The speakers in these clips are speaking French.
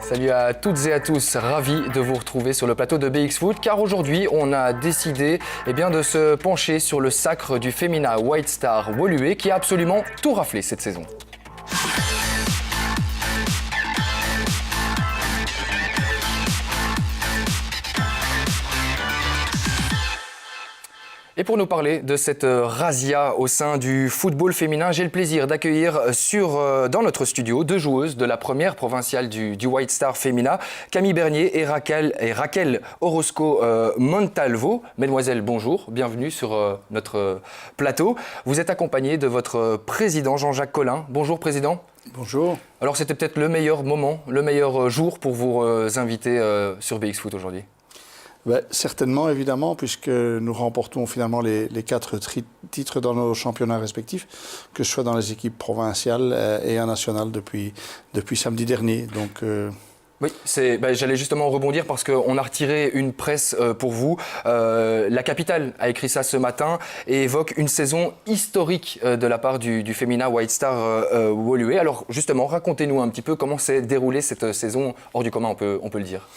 Salut à toutes et à tous, ravi de vous retrouver sur le plateau de BX Foot car aujourd'hui on a décidé de se pencher sur le sacre du Femina White Star Woluwe qui a absolument tout raflé cette saison. Et pour nous parler de cette razzia au sein du football féminin, j'ai le plaisir d'accueillir dans notre studio deux joueuses de la première provinciale du White Star Femina, Camille Bernier et Raquel Orozco Montalvo. Mesdemoiselles, bonjour, bienvenue sur notre plateau. Vous êtes accompagnées de votre président Jean-Jacques Collin. Bonjour président. Bonjour. Alors c'était peut-être le meilleur moment, le meilleur jour pour vous inviter sur BX Foot aujourd'hui. Certainement, évidemment, puisque nous remportons finalement les 4 titres dans nos championnats respectifs, que ce soit dans les équipes provinciales et nationales depuis samedi dernier. Donc, Oui, j'allais justement rebondir parce qu'on a retiré une presse pour vous. La Capitale a écrit ça ce matin et évoque une saison historique de la part du Femina White Star Woluwe. Alors justement, racontez-nous un petit peu comment s'est déroulée cette saison hors du commun, on peut le dire.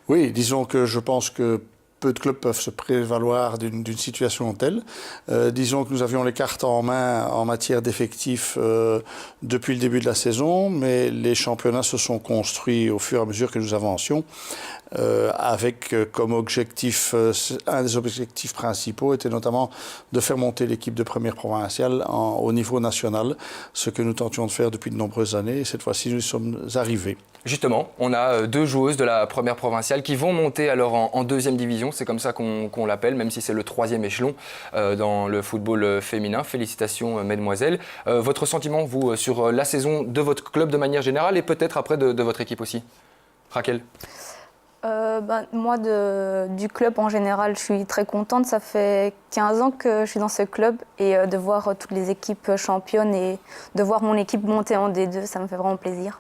Oui, disons que je pense que peu de clubs peuvent se prévaloir d'une situation telle. Disons que nous avions les cartes en main en matière d'effectifs depuis le début de la saison, mais les championnats se sont construits au fur et à mesure que nous avancions, avec comme objectif, un des objectifs principaux était notamment de faire monter l'équipe de première provinciale au niveau national, ce que nous tentions de faire depuis de nombreuses années, et cette fois-ci nous y sommes arrivés. Justement, on a 2 joueuses de la première provinciale qui vont monter alors en deuxième division, c'est comme ça qu'on l'appelle, même si c'est le 3e échelon dans le football féminin. Félicitations mesdemoiselles. Votre sentiment, vous, sur la saison de votre club de manière générale et peut-être après de votre équipe aussi? Raquel? Moi, du club en général, je suis très contente. Ça fait 15 ans que je suis dans ce club et de voir toutes les équipes championnes et de voir mon équipe monter en D2, ça me fait vraiment plaisir.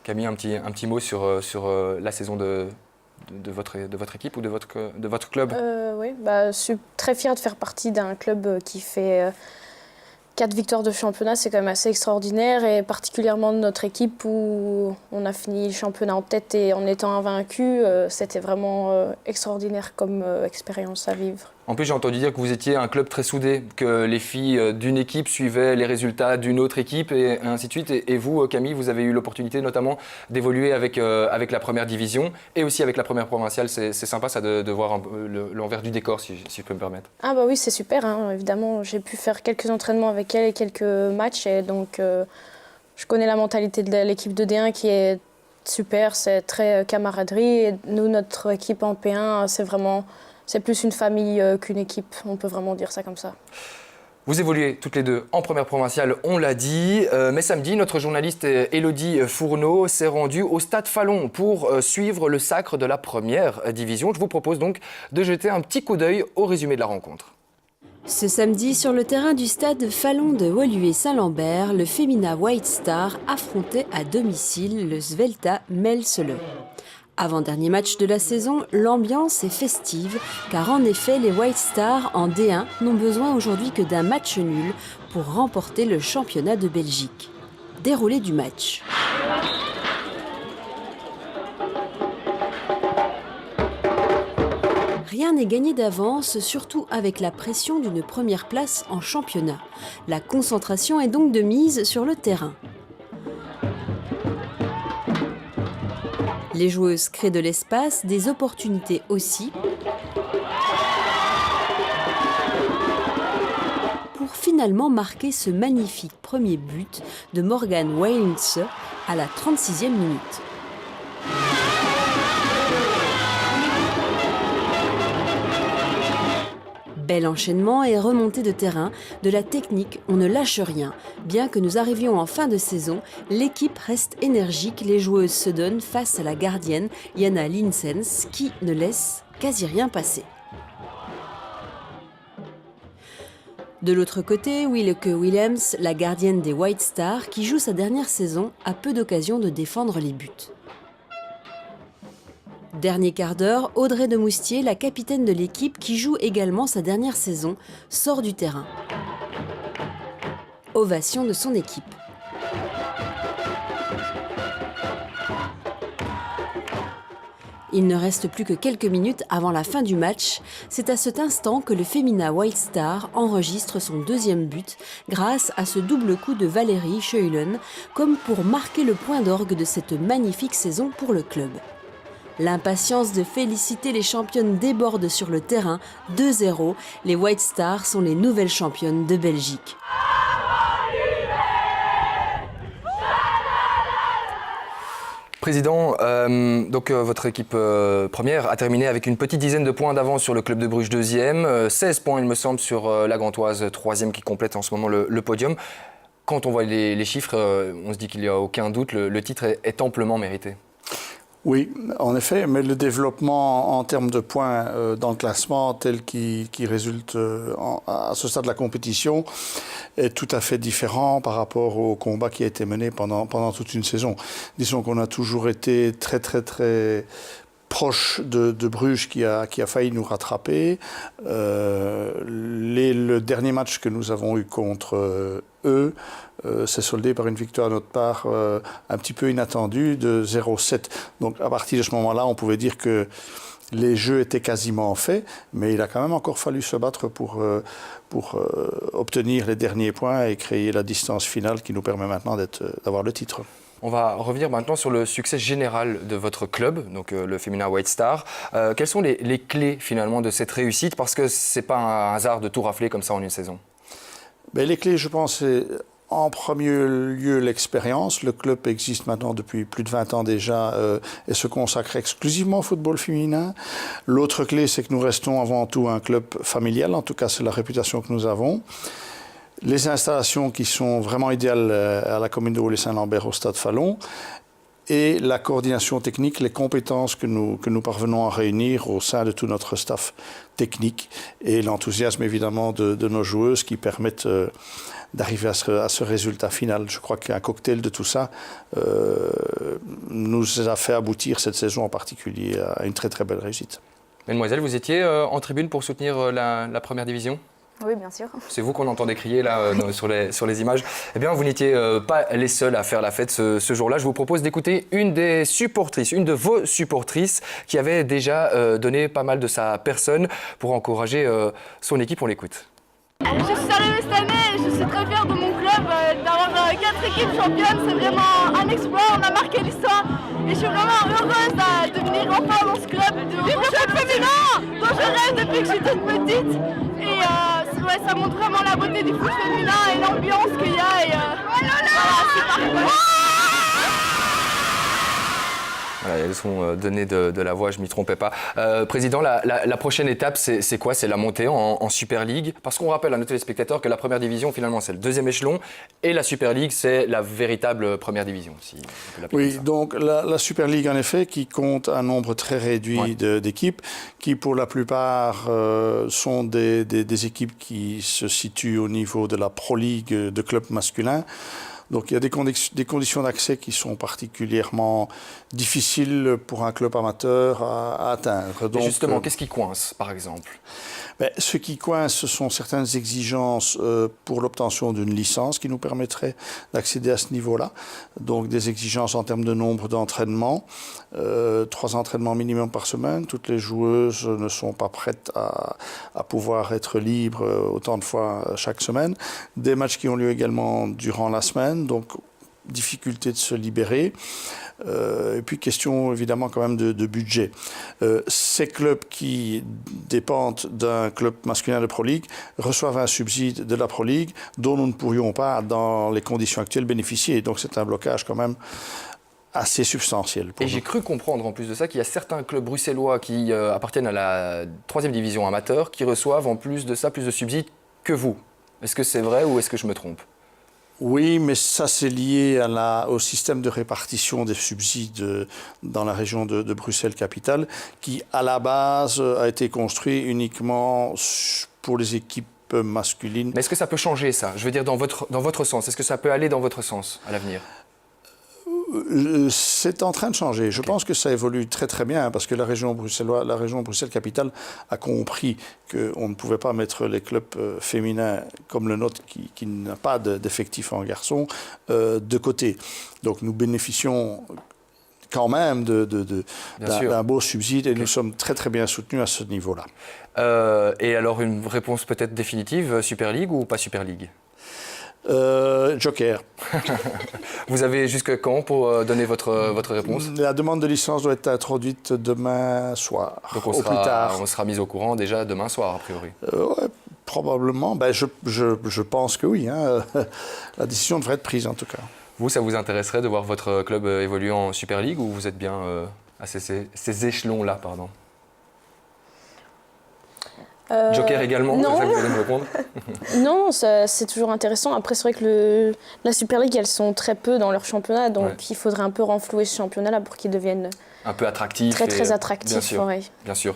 Camille, un petit mot sur la saison de votre équipe ou de votre club? Oui, je suis très fière de faire partie d'un club qui fait 4 victoires de championnat, c'est quand même assez extraordinaire, et particulièrement de notre équipe où on a fini le championnat en tête et en étant invaincu, c'était vraiment extraordinaire comme expérience à vivre. En plus, j'ai entendu dire que vous étiez un club très soudé, que les filles d'une équipe suivaient les résultats d'une autre équipe et ainsi de suite. Et vous, Camille, vous avez eu l'opportunité notamment d'évoluer avec la première division et aussi avec la première provinciale. C'est sympa ça de voir un peu l'envers du décor, si je peux me permettre. Ah oui, c'est super, hein. Évidemment, j'ai pu faire quelques entraînements avec elle et quelques matchs. Et donc, je connais la mentalité de l'équipe de D1 qui est super, c'est très camaraderie. Et nous, notre équipe en P1, c'est plus une famille qu'une équipe, on peut vraiment dire ça comme ça. Vous évoluez toutes les deux en première provinciale, on l'a dit. Mais samedi, notre journaliste Élodie Fourneau s'est rendue au Stade Fallon pour suivre le sacre de la première division. Je vous propose donc de jeter un petit coup d'œil au résumé de la rencontre. Ce samedi, sur le terrain du stade Fallon de Woluwe-Saint-Lambert, le Femina White Star affrontait à domicile le Svelta Melsele. Avant-dernier match de la saison, l'ambiance est festive, car en effet, les White Stars en D1 n'ont besoin aujourd'hui que d'un match nul pour remporter le championnat de Belgique. Déroulé du match. Rien n'est gagné d'avance, surtout avec la pression d'une première place en championnat. La concentration est donc de mise sur le terrain. Les joueuses créent de l'espace, des opportunités aussi, pour finalement marquer ce magnifique premier but de Morgan Weinze à la 36e minute. Bel enchaînement et remontée de terrain, de la technique, on ne lâche rien. Bien que nous arrivions en fin de saison, l'équipe reste énergique, les joueuses se donnent face à la gardienne Jana Linsens qui ne laisse quasi rien passer. De l'autre côté, Willeke Willems, la gardienne des White Stars, qui joue sa dernière saison, a peu d'occasion de défendre les buts. Dernier quart d'heure, Audrey de Moustier, la capitaine de l'équipe qui joue également sa dernière saison, sort du terrain. Ovation de son équipe. Il ne reste plus que quelques minutes avant la fin du match. C'est à cet instant que le Femina White Star enregistre son deuxième but grâce à ce double coup de Valérie Scheulen, comme pour marquer le point d'orgue de cette magnifique saison pour le club. L'impatience de féliciter les championnes déborde sur le terrain. 2-0, les White Stars sont les nouvelles championnes de Belgique. Président, votre équipe première a terminé avec une petite dizaine de points d'avance sur le club de Bruges deuxième, 16 points il me semble sur la Gantoise troisième qui complète en ce moment le podium. Quand on voit les chiffres, on se dit qu'il n'y a aucun doute, le titre est amplement mérité. Oui, en effet, mais le développement en termes de points dans le classement tel qui résulte à ce stade de la compétition est tout à fait différent par rapport au combat qui a été mené pendant toute une saison. Disons qu'on a toujours été très proche de Bruges qui a failli nous rattraper. Le dernier match que nous avons eu contre eux s'est soldé par une victoire de notre part un petit peu inattendue de 0-7. Donc à partir de ce moment-là, on pouvait dire que les jeux étaient quasiment faits, mais il a quand même encore fallu se battre pour obtenir les derniers points et créer la distance finale qui nous permet maintenant d'avoir le titre. On va revenir maintenant sur le succès général de votre club, donc le Femina White Star. Quelles sont les clés finalement de cette réussite? Parce que ce n'est pas un hasard de tout rafler comme ça en une saison. Les clés, je pense, c'est en premier lieu l'expérience. Le club existe maintenant depuis plus de 20 ans déjà et se consacre exclusivement au football féminin. L'autre clé, c'est que nous restons avant tout un club familial. En tout cas, c'est la réputation que nous avons. Les installations qui sont vraiment idéales à la commune de Woluwe-Saint-Lambert au stade Fallon et la coordination technique, les compétences que nous parvenons à réunir au sein de tout notre staff technique et l'enthousiasme évidemment de nos joueuses qui permettent d'arriver à ce résultat final. Je crois qu'un cocktail de tout ça nous a fait aboutir cette saison en particulier à une très belle réussite. Mademoiselle, vous étiez en tribune pour soutenir la première division ? Oui, bien sûr. C'est vous qu'on entendait crier là sur les images. Eh bien, vous n'étiez pas les seuls à faire la fête ce jour-là. Je vous propose d'écouter une de vos supportrices qui avait déjà donné pas mal de sa personne pour encourager son équipe. On l'écoute. Je suis arrivée cette année et je suis très fière de mon club, d'avoir 4 équipes championnes. C'est vraiment un exploit, on a marqué l'histoire et je suis vraiment heureuse de venir enfin dans ce club de club féminin dont je rêve depuis que je suis toute petite. Et ça montre vraiment la beauté du foot féminin et l'ambiance qu'il y a. Et, voilà, c'est parfait. Voilà, elles ont donné de la voix, je ne m'y trompais pas. Président, la prochaine étape, c'est quoi? C'est la montée en Super League? Parce qu'on rappelle à nos téléspectateurs que la première division, finalement, c'est le deuxième échelon et la Super League, c'est la véritable première division. Si on peut l'appeler comme ça. Donc la Super League, en effet, qui compte un nombre très réduit d'équipes, qui pour la plupart sont des équipes qui se situent au niveau de la Pro League de clubs masculins. Donc il y a des conditions d'accès qui sont particulièrement difficiles pour un club amateur à atteindre. Donc, justement, qu'est-ce qui coince, par exemple? Ce qui coince, ce sont certaines exigences pour l'obtention d'une licence qui nous permettrait d'accéder à ce niveau-là. Donc des exigences en termes de nombre d'entraînements, 3 entraînements minimum par semaine. Toutes les joueuses ne sont pas prêtes à pouvoir être libres autant de fois chaque semaine. Des matchs qui ont lieu également durant la semaine, donc difficulté de se libérer. Et puis question évidemment quand même de budget. Ces clubs qui dépendent d'un club masculin de Pro League reçoivent un subside de la Pro League dont nous ne pourrions pas dans les conditions actuelles bénéficier. Donc c'est un blocage quand même assez substantiel. Et j'ai cru comprendre en plus de ça qu'il y a certains clubs bruxellois qui appartiennent à la 3e division amateur qui reçoivent en plus de ça plus de subsides que vous. Est-ce que c'est vrai ou est-ce que je me trompe? Oui, mais ça c'est lié au système de répartition des subsides dans la région de Bruxelles-Capitale qui à la base a été construit uniquement pour les équipes masculines. Mais est-ce que ça peut changer ça? Je veux dire dans votre sens, est-ce que ça peut aller dans votre sens à l'avenir? C'est en train de changer. Je pense que ça évolue très bien parce que la région Bruxelles-Capitale a compris qu'on ne pouvait pas mettre les clubs féminins comme le nôtre qui n'a pas d'effectifs en garçons de côté. Donc nous bénéficions quand même Bien sûr. d'un beau subside et nous sommes très très bien soutenus à ce niveau-là. Et alors une réponse peut-être définitive, Super League ou pas Super League? Joker. Vous avez jusque quand pour donner votre réponse? La demande de licence doit être introduite demain soir, Donc au plus tard. on sera mis au courant déjà demain soir, a priori. Ouais, probablement. Ben, je pense que oui. Hein. La décision devrait être prise en tout cas. Vous, ça vous intéresserait de voir votre club évoluer en Super League ou vous êtes bien à ces échelons-là, pardon? Joker également, non. c'est ça que vous allez me répondre? Non, c'est toujours intéressant. Après, c'est vrai que la Super League, elles sont très peu dans leur championnat, donc il faudrait un peu renflouer ce championnat-là pour qu'il devienne un peu attractif. Très attractif. Bien sûr. Ouais. Bien sûr.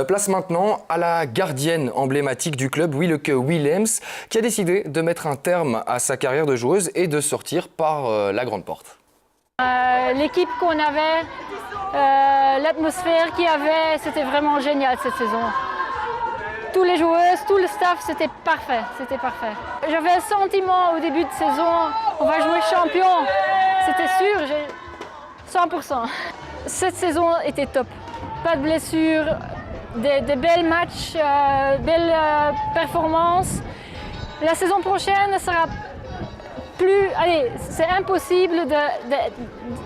Place maintenant à la gardienne emblématique du club, Willeke Willems, qui a décidé de mettre un terme à sa carrière de joueuse et de sortir par la grande porte. L'équipe qu'on avait, l'atmosphère qu'il y avait, c'était vraiment génial cette saison. Tous les joueuses, tout le staff, c'était parfait, J'avais un sentiment au début de saison, on va jouer champion, c'était sûr, 100%. Cette saison était top, pas de blessures, des belles matchs, belles performances. La saison prochaine sera c'est impossible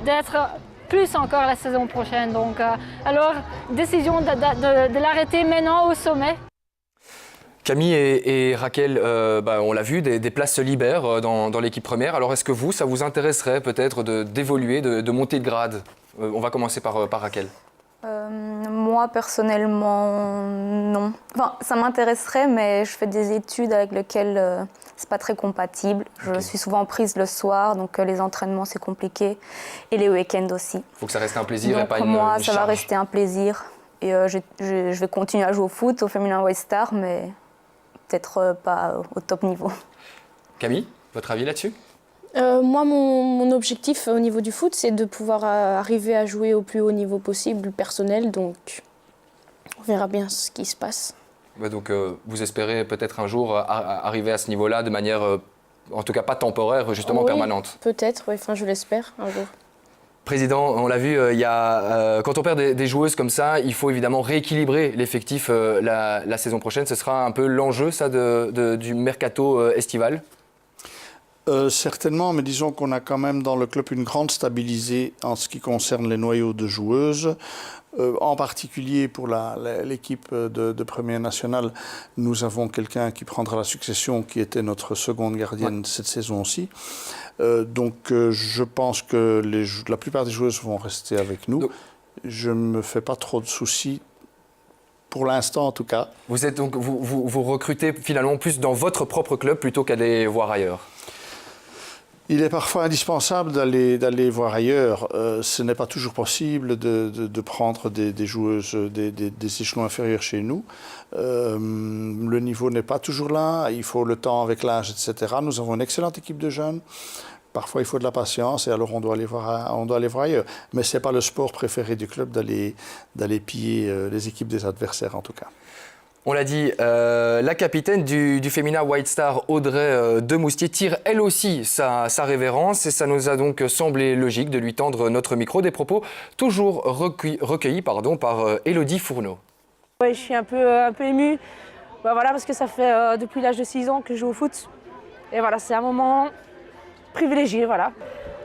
d'être plus encore la saison prochaine. Donc, alors, décision de l'arrêter maintenant au sommet. Camille et Raquel, on l'a vu, des places se libèrent dans l'équipe première. Alors est-ce que ça vous intéresserait peut-être d'évoluer, de monter de grade? On va commencer par Raquel. Moi, personnellement, non. Enfin, ça m'intéresserait, mais je fais des études avec lesquelles c'est pas très compatible. Je suis souvent prise le soir, donc les entraînements, c'est compliqué. Et les week-ends aussi. Il faut que ça reste un plaisir donc, et pas une moi, une ça va charge. rester un plaisir. Et je vais continuer à jouer au foot, au féminin White Star, mais peut-être pas au top niveau. Camille, votre avis là-dessus? Moi, mon objectif au niveau du foot, c'est de pouvoir arriver à jouer au plus haut niveau possible personnel. Donc, on verra bien ce qui se passe. Donc, vous espérez peut-être un jour arriver à ce niveau-là de manière, en tout cas pas temporaire, justement permanente? Peut-être, enfin, je l'espère un jour. Président, on l'a vu, quand on perd des joueuses comme ça, il faut évidemment rééquilibrer l'effectif la saison prochaine. Ce sera un peu l'enjeu, ça, du mercato estival? Certainement, mais disons qu'on a quand même dans le club une grande stabilité en ce qui concerne les noyaux de joueuses. En particulier pour l'équipe de première nationale, nous avons quelqu'un qui prendra la succession, qui était notre seconde gardienne cette saison-ci. Donc je pense que la plupart des joueuses vont rester avec nous. Je ne me fais pas trop de soucis. Pour l'instant, en tout cas. Vous recrutez finalement plus dans votre propre club plutôt qu'à les voir ailleurs? Il est parfois indispensable d'aller voir ailleurs. Ce n'est pas toujours possible de prendre des joueuses des échelons inférieurs chez nous. Le niveau n'est pas toujours là. Il faut le temps avec l'âge, etc. Nous avons une excellente équipe de jeunes. Parfois, il faut de la patience et alors on doit aller voir ailleurs. Mais ce n'est pas le sport préféré du club d'aller piller les équipes des adversaires, en tout cas. On l'a dit, la capitaine du féminin White Star, Audrey Demoustier, tire elle aussi sa révérence et ça nous a donc semblé logique de lui tendre notre micro. Des propos toujours recueillis par Élodie Fourneau. Ouais, je suis un peu émue, voilà, parce que ça fait depuis l'âge de 6 ans que je joue au foot. Et voilà, c'est un moment privilégié, voilà.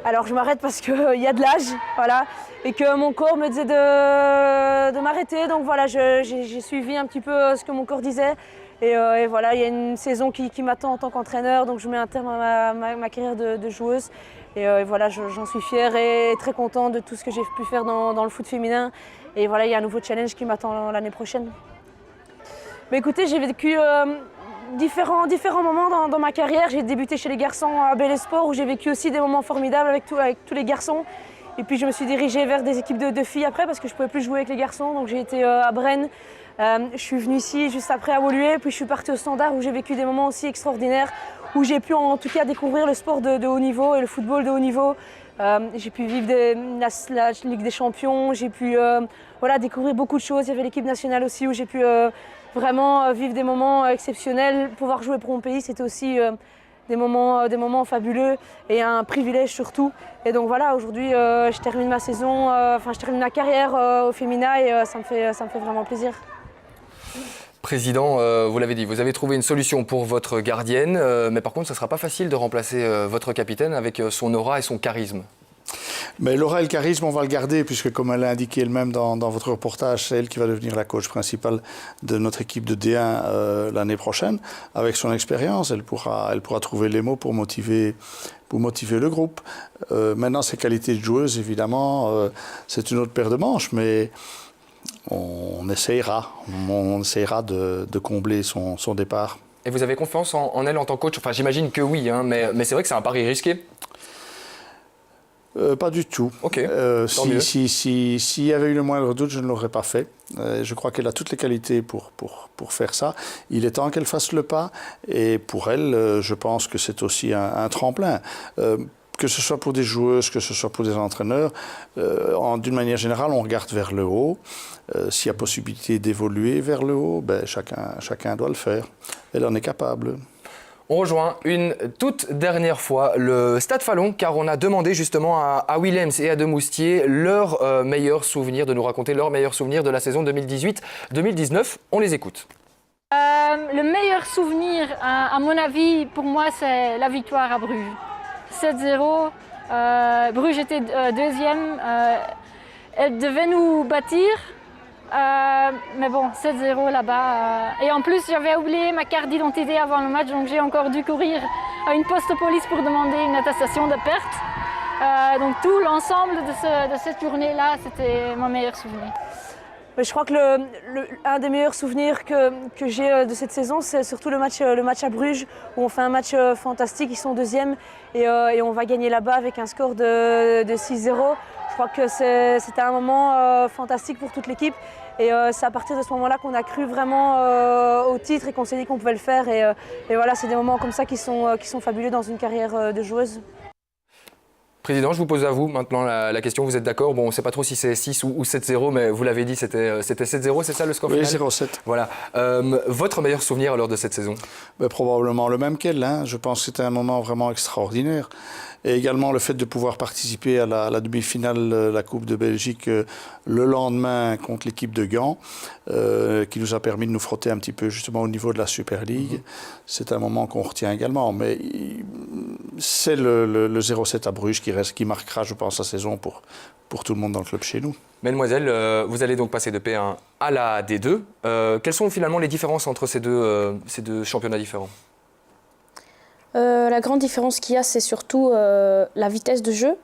Alors je m'arrête parce qu'il y a de l'âge, voilà, et que mon corps me disait de m'arrêter. Donc voilà, j'ai suivi un petit peu ce que mon corps disait. Et voilà, il y a une saison qui m'attend en tant qu'entraîneur, donc je mets un terme à ma carrière de joueuse. Et voilà, j'en suis fière et très contente de tout ce que j'ai pu faire dans le foot féminin. Et voilà, il y a un nouveau challenge qui m'attend l'année prochaine. Mais écoutez, j'ai vécu différents moments dans ma carrière. J'ai débuté chez les garçons à Bel Espoir où j'ai vécu aussi des moments formidables avec tous les garçons. Et puis je me suis dirigée vers des équipes de filles après parce que je ne pouvais plus jouer avec les garçons. Donc j'ai été à Brennes. Je suis venue ici juste après à Woluwe. Puis je suis partie au Standard où j'ai vécu des moments aussi extraordinaires. Où j'ai pu en tout cas découvrir le sport de haut niveau et le football de haut niveau. J'ai pu vivre la Ligue des Champions. J'ai pu découvrir beaucoup de choses. Il y avait l'équipe nationale aussi où j'ai pu vraiment vivre des moments exceptionnels. Pouvoir jouer pour mon pays, c'était aussi des moments fabuleux et un privilège surtout. Et donc voilà, aujourd'hui, je termine ma saison, je termine ma carrière au Femina et ça me fait vraiment plaisir. Président, vous l'avez dit, vous avez trouvé une solution pour votre gardienne, mais par contre, ce ne sera pas facile de remplacer votre capitaine avec son aura et son charisme. Mais l'aura et le charisme, on va le garder, puisque comme elle l'a indiqué elle-même dans votre reportage, c'est elle qui va devenir la coach principale de notre équipe de D1 l'année prochaine. Avec son expérience, elle pourra trouver les mots pour motiver le groupe. Maintenant, ses qualités de joueuse, évidemment, c'est une autre paire de manches, mais on essayera de combler son départ. Et vous avez confiance en elle en tant que coach? Enfin, j'imagine que oui, hein, mais c'est vrai que c'est un pari risqué. Pas du tout. Ok. S'il y avait eu le moindre doute, je ne l'aurais pas fait. Je crois qu'elle a toutes les qualités pour faire ça. Il est temps qu'elle fasse le pas. Et pour elle, je pense que c'est aussi un tremplin. Que ce soit pour des joueuses, que ce soit pour des entraîneurs, d'une manière générale, on regarde vers le haut. S'il y a possibilité d'évoluer vers le haut, chacun doit le faire. Elle en est capable. On rejoint une toute dernière fois le Stade Fallon, car on a demandé justement à Willems et à Demoustier leurs meilleurs souvenirs, de nous raconter leurs meilleurs souvenirs de la saison 2018-2019. On les écoute. Le meilleur souvenir, à mon avis, pour moi, c'est la victoire à Bruges. 7-0, Bruges était deuxième, elle devait nous bâtir. Mais bon, 7-0 là-bas. Et en plus, j'avais oublié ma carte d'identité avant le match, donc j'ai encore dû courir à une poste police pour demander une attestation de perte. Donc tout l'ensemble de cette journée-là, c'était mon meilleur souvenir. Je crois que un des meilleurs souvenirs que j'ai de cette saison, c'est surtout le match à Bruges, où on fait un match fantastique, ils sont deuxième et on va gagner là-bas avec un score de 6-0. Je crois que c'était un moment fantastique pour toute l'équipe et c'est à partir de ce moment-là qu'on a cru vraiment au titre et qu'on s'est dit qu'on pouvait le faire. Et voilà, c'est des moments comme ça qui sont fabuleux dans une carrière de joueuse. Président, je vous pose à vous maintenant la question. Vous êtes d'accord? Bon, on ne sait pas trop si c'est 6 ou 7-0, mais vous l'avez dit, c'était 7-0, c'est ça le score final? Oui, 0-7. Voilà. Votre meilleur souvenir lors de cette saison? Probablement le même qu'elle. Hein. Je pense que c'était un moment vraiment extraordinaire. Et également le fait de pouvoir participer à la demi-finale de la Coupe de Belgique le lendemain contre l'équipe de Gand, qui nous a permis de nous frotter un petit peu justement au niveau de la Super League. C'est un moment qu'on retient également. Mais c'est le 0-7 à Bruges qui marquera, je pense, la saison pour tout le monde dans le club chez nous. Mesdemoiselles, vous allez donc passer de P1 à la D2. Quelles sont finalement les différences entre ces deux championnats différents? La grande différence qu'il y a, c'est surtout la vitesse de jeu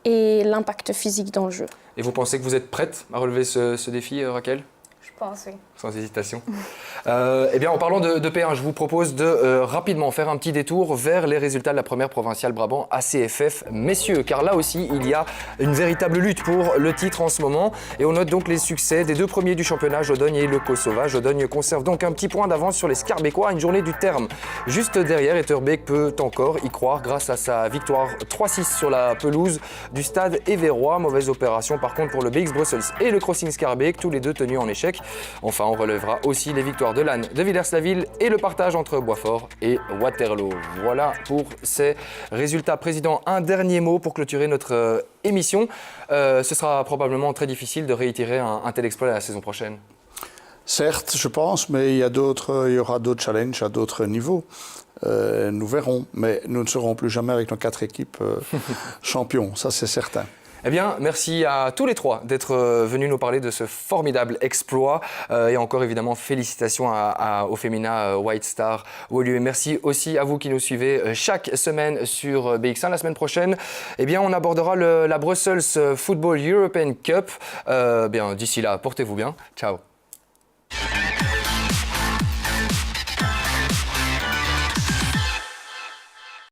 et l'impact physique dans le jeu. Et vous pensez que vous êtes prête à relever ce défi, Raquel? Je pense, oui. Sans hésitation. Eh bien, en parlant de P1, je vous propose de rapidement faire un petit détour vers les résultats de la première provinciale Brabant ACFF messieurs, car là aussi, il y a une véritable lutte pour le titre en ce moment. Et on note donc les succès des deux premiers du championnat, Jodogne et le Kosova. Jodogne conserve donc un petit point d'avance sur les Scarbecois à une journée du terme. Juste derrière, Etterbeek peut encore y croire grâce à sa victoire 3-6 sur la pelouse du stade Évérois. Mauvaise opération par contre pour le BX Brussels et le Crossing Scarbeek, tous les deux tenus en échec. Enfin, on relèvera aussi les victoires de Lannes, de Villers-la-Ville et le partage entre Boisfort et Waterloo. Voilà pour ces résultats. Président, un dernier mot pour clôturer notre émission. Ce sera probablement très difficile de réitérer un tel exploit la saison prochaine. Certes, je pense, mais il y aura d'autres challenges à d'autres niveaux. Nous verrons, mais nous ne serons plus jamais avec nos 4 équipes champions, ça c'est certain. Eh bien, merci à tous les trois d'être venus nous parler de ce formidable exploit. Et encore évidemment, félicitations au Femina White Star Woluwe. Merci aussi à vous qui nous suivez chaque semaine sur BX1. La semaine prochaine, eh bien, on abordera la Brussels Football European Cup. D'ici là, portez-vous bien. Ciao.